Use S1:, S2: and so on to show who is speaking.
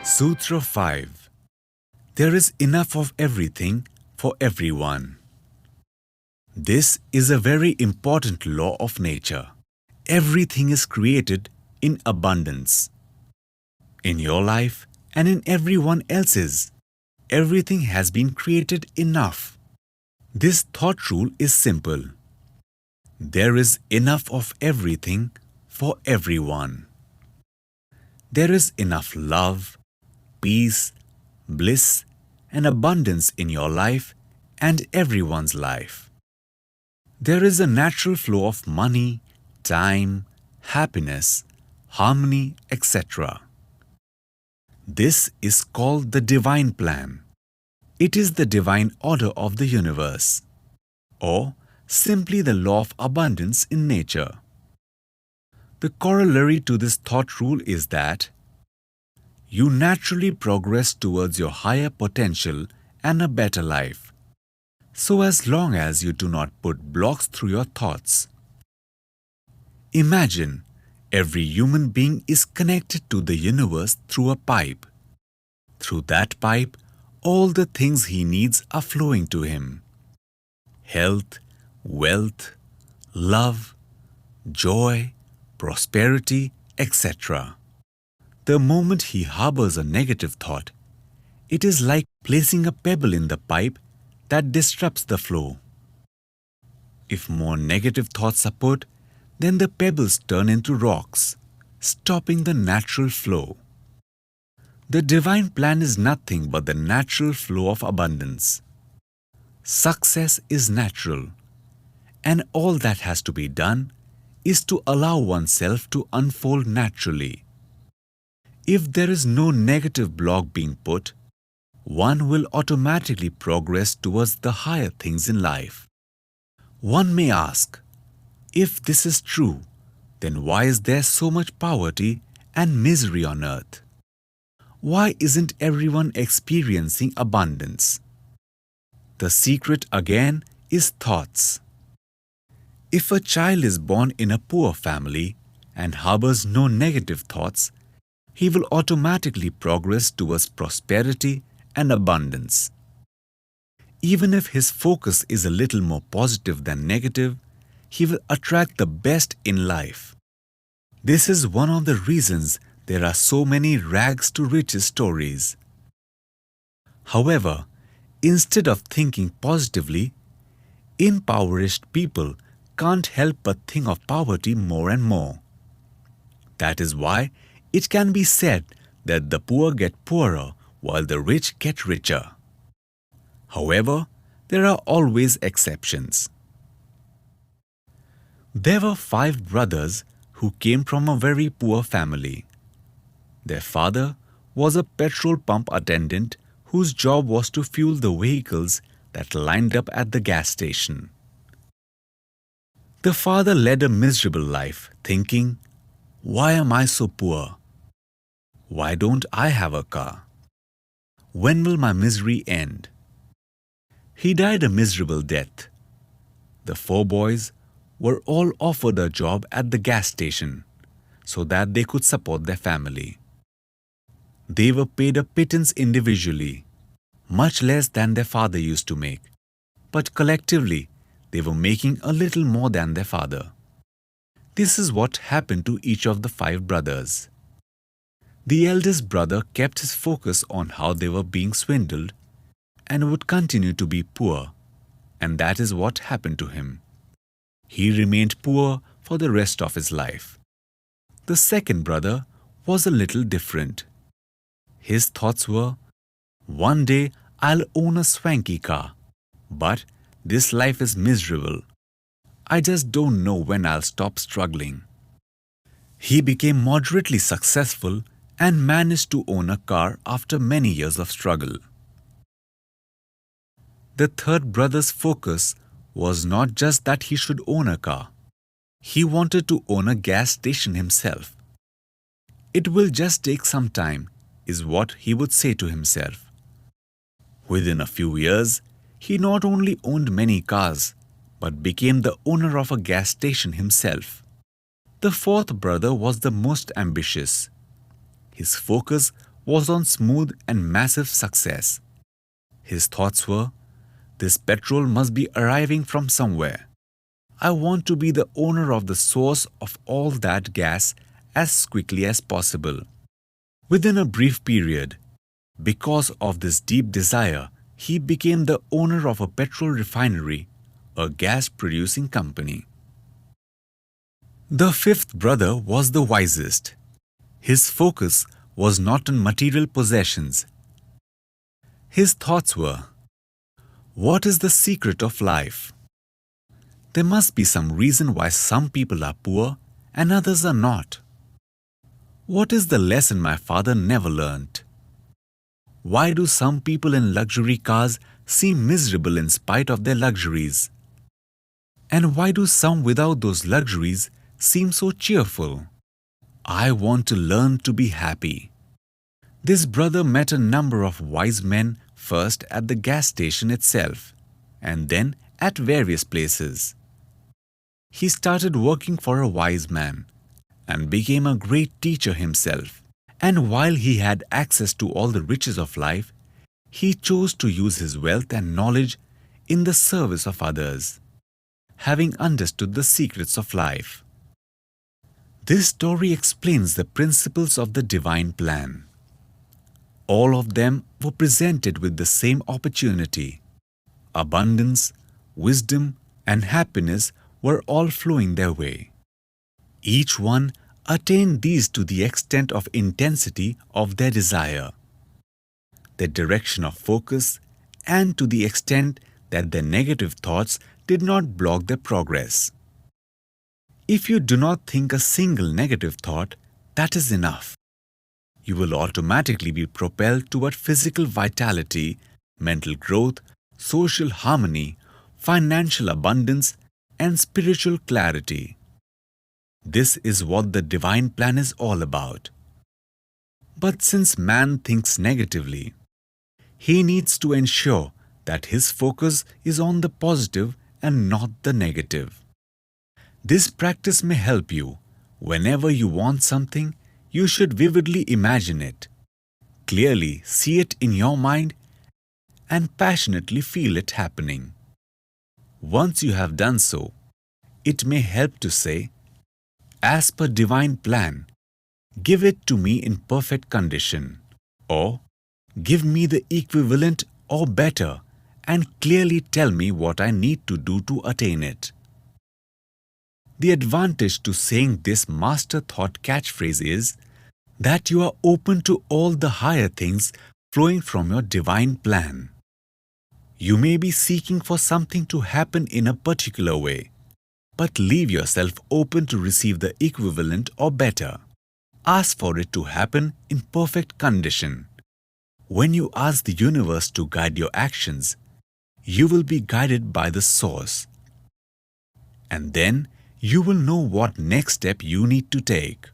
S1: Sutra 5. There is enough of everything for everyone. This is a very important law of nature. Everything is created in abundance. In your life and in everyone else's, everything has been created enough. This thought rule is simple. There is enough of everything for everyone. There is enough love, peace, bliss, and abundance in your life and everyone's life. There is a natural flow of money, time, happiness, harmony, etc. This is called the divine plan. It is the divine order of the universe, or simply the law of abundance in nature. The corollary to this thought rule is that you naturally progress towards your higher potential and a better life, so as long as you do not put blocks through your thoughts. Imagine every human being is connected to the universe through a pipe. Through that pipe, all the things he needs are flowing to him. Health, wealth, love, joy, prosperity, etc. The moment he harbors a negative thought, it is like placing a pebble in the pipe that disrupts the flow. If more negative thoughts are put, then the pebbles turn into rocks, stopping the natural flow. The divine plan is nothing but the natural flow of abundance. Success is natural, and all that has to be done is to allow oneself to unfold naturally. If there is no negative block being put, one will automatically progress towards the higher things in life. One may ask, if this is true, then why is there so much poverty and misery on earth? Why isn't everyone experiencing abundance? The secret again is thoughts. If a child is born in a poor family and harbors no negative thoughts, he will automatically progress towards prosperity and abundance. Even if his focus is a little more positive than negative, he will attract the best in life. This is one of the reasons there are so many rags to riches stories. However, instead of thinking positively, impoverished people can't help but think of poverty more and more. That is why it can be said that the poor get poorer while the rich get richer. However, there are always exceptions. There were 5 brothers who came from a very poor family. Their father was a petrol pump attendant whose job was to fuel the vehicles that lined up at the gas station. The father led a miserable life, thinking, "Why am I so poor? Why don't I have a car? When will my misery end?" He died a miserable death. The 4 boys were all offered a job at the gas station so that they could support their family. They were paid a pittance individually, much less than their father used to make, but collectively they were making a little more than their father. This is what happened to each of the 5 brothers. The eldest brother kept his focus on how they were being swindled and would continue to be poor, and that is what happened to him. He remained poor for the rest of his life. The second brother was a little different. His thoughts were, "One day I'll own a swanky car, but this life is miserable. I just don't know when I'll stop struggling." He became moderately successful and managed to own a car after many years of struggle. The third brother's focus was not just that he should own a car. He wanted to own a gas station himself. "It will just take some time," is what he would say to himself. Within a few years, he not only owned many cars, but became the owner of a gas station himself. The fourth brother was the most ambitious. His focus was on smooth and massive success. His thoughts were, "This petrol must be arriving from somewhere. I want to be the owner of the source of all that gas as quickly as possible." Within a brief period, because of this deep desire, he became the owner of a petrol refinery, a gas-producing company. The fifth brother was the wisest. His focus was not on material possessions. His thoughts were, "What is the secret of life? There must be some reason why some people are poor and others are not. What is the lesson my father never learnt? Why do some people in luxury cars seem miserable in spite of their luxuries? And why do some without those luxuries seem so cheerful? I want to learn to be happy." This brother met a number of wise men, first at the gas station itself, and then at various places. He started working for a wise man and became a great teacher himself. And while he had access to all the riches of life, he chose to use his wealth and knowledge in the service of others, having understood the secrets of life. This story explains the principles of the divine plan. All of them were presented with the same opportunity. Abundance, wisdom, and happiness were all flowing their way. Each one attained these to the extent of intensity of their desire, their direction of focus, and to the extent that their negative thoughts did not block their progress. If you do not think a single negative thought, that is enough. You will automatically be propelled toward physical vitality, mental growth, social harmony, financial abundance, and spiritual clarity. This is what the divine plan is all about. But since man thinks negatively, he needs to ensure that his focus is on the positive and not the negative. This practice may help you. Whenever you want something, you should vividly imagine it, clearly see it in your mind, and passionately feel it happening. Once you have done so, it may help to say, "As per divine plan, give it to me in perfect condition," or "Give me the equivalent or better, and clearly tell me what I need to do to attain it." The advantage to saying this master thought catchphrase is that you are open to all the higher things flowing from your divine plan. You may be seeking for something to happen in a particular way, but leave yourself open to receive the equivalent or better. Ask for it to happen in perfect condition. When you ask the universe to guide your actions, you will be guided by the source. And then you will know what next step you need to take.